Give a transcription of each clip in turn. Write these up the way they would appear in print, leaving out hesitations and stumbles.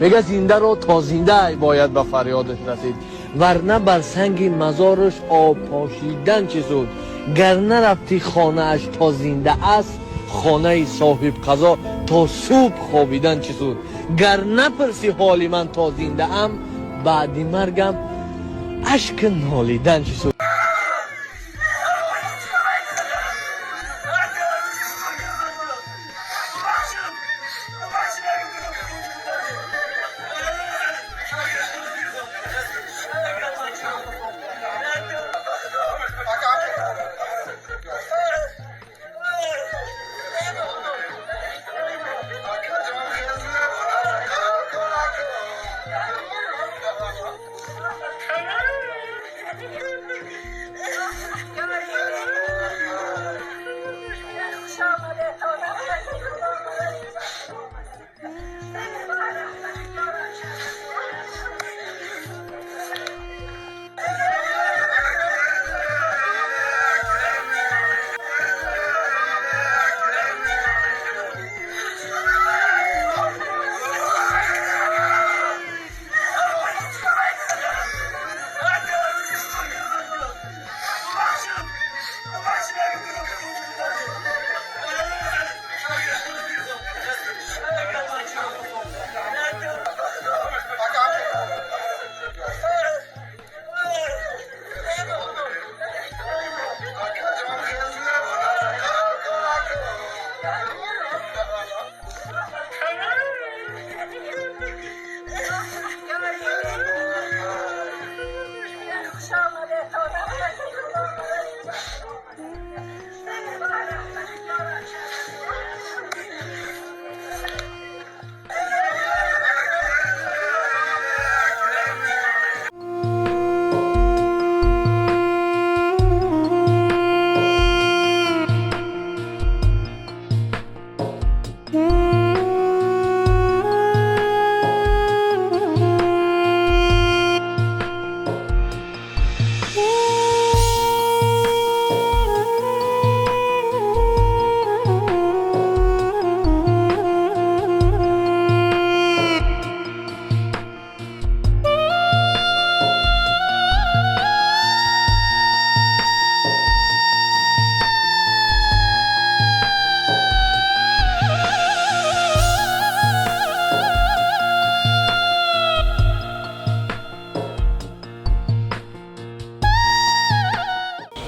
میگه زنده رو تا زنده باید به فریادش رسید، ورنه بر سنگ مزارش آب پاشیدن چه سود. گر نرفتی خانه اش تا زنده است، خانه صاحب قضا تا صبح خوابیدن چه سود. گر نپرسی حال من تا زنده ام، بعد مرگم اشک نالیدن چه سود.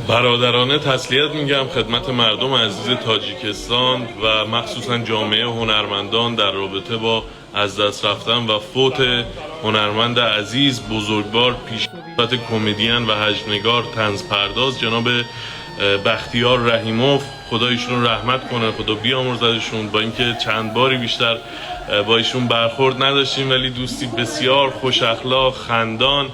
برادرانه تسلیت میگم خدمت مردم عزیز تاجیکستان و مخصوصا جامعه هنرمندان در رابطه با از دست رفتن و فوت هنرمند عزیز بزرگوار پیشکسوت کمدین و هجونگار طنز پرداز جناب بختیار رحیموف. خدا ایشون رحمت کنه، خدا بیامرزدشون. با اینکه چند باری بیشتر با ایشون برخورد نداشتیم، ولی دوستی بسیار خوش اخلاق، خندان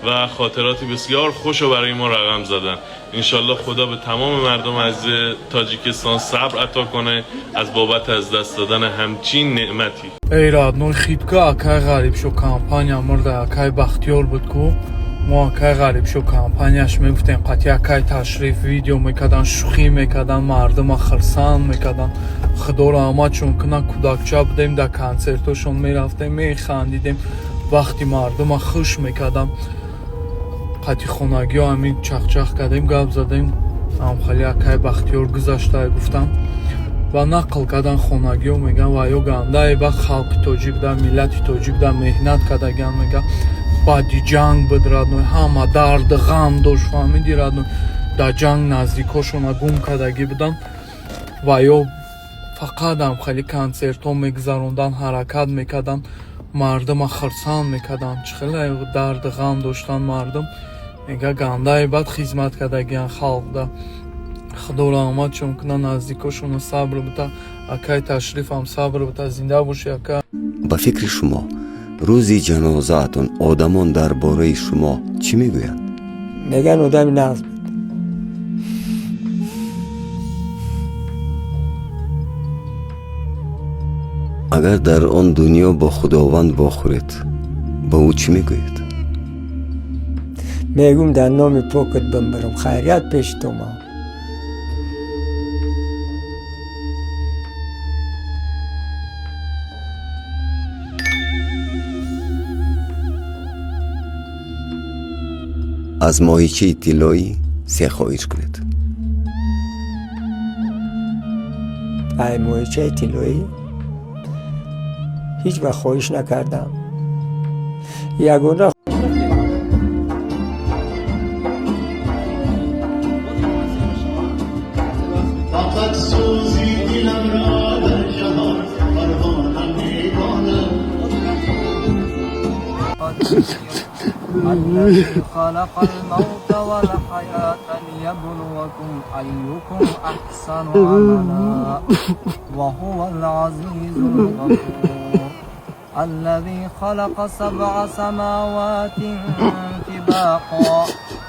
و خاطراتی بسیار خوش رو برای ما رقم زدن. انشالله خدا به تمام مردم عزیز تاجیکستان صبر عطا کنه از بابت از دست دادن همچین نعمتی. ای родной خیدکا اکای غریب شو کمپانیا مرده اکای بختیار بود کو ما اکای غریب شو کمپانیاش میگفتیم قطعی اکای تشریف ویدیو میکردن، شوخی میکردن، مردم خرسان میکردن. خدا رحمت چون کنه کودکچه بودیم در کنسرتشون میرفتیم میخندیدیم، وقتی مردم خوش میکردم قطعی خونگی ها همین چخ کردیم گپ زدیم. هم خیلی اکای بختیار گذاشته گفتم و نقل کردن خونگی ها میگن و یا گنده با خلق توجیک در ملت توجیک در مهنت کردگن میگن بعدی جنگ بود ردنوی همه درد غم داشت فهمیدی ردنوی در جنگ نزدیکاشون گم کردگی بودن و یا فقط هم خیلی کنسرت ها میگذروندن، حرکت میکردن، مردم خرسان میکردن، خیلی درد غم داشتن مردم. میگه گنده بعد خدمت کردگیان خلق ده خدا رحمت چون کنه نزدیکاشون صبر بده، اکای تشریف هم صبر بده، زنده باشی اکای. با فکر شما روزی جنازه‌تون آدمان درباره شما چی میگویند؟ میگن آدم نقص بود. اگر در آن دنیا با خداوند بخورید با او چی میگوید؟ میگم در نام پاکت بمبرم، خیریت پیش تو ما. از ماهیچه طلایی 3 خواهش کنید. ای ماهیچه طلایی هیچ وقت خواهش نکردم. یگانه فقط سوزی دلم را در جهان پروانم میماند. الذي خلق الموت والحياة ليبلوكم أيكم أحسن عملا وهو العزيز الغفور الذي خلق 7 سماوات طباقا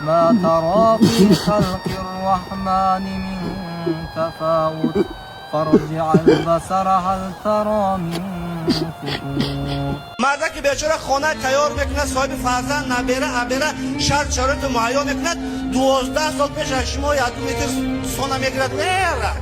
ما ترى في خلق الرحمن من تفاوت فارجع البصر هل ترى من فطور. مرده که بیچاره خانه تیار میکند، صاحب فرزند نبیره ابیره شرط مهیا میکند، 12 سال پیش شما یادم میتر سانه میگیرد میره.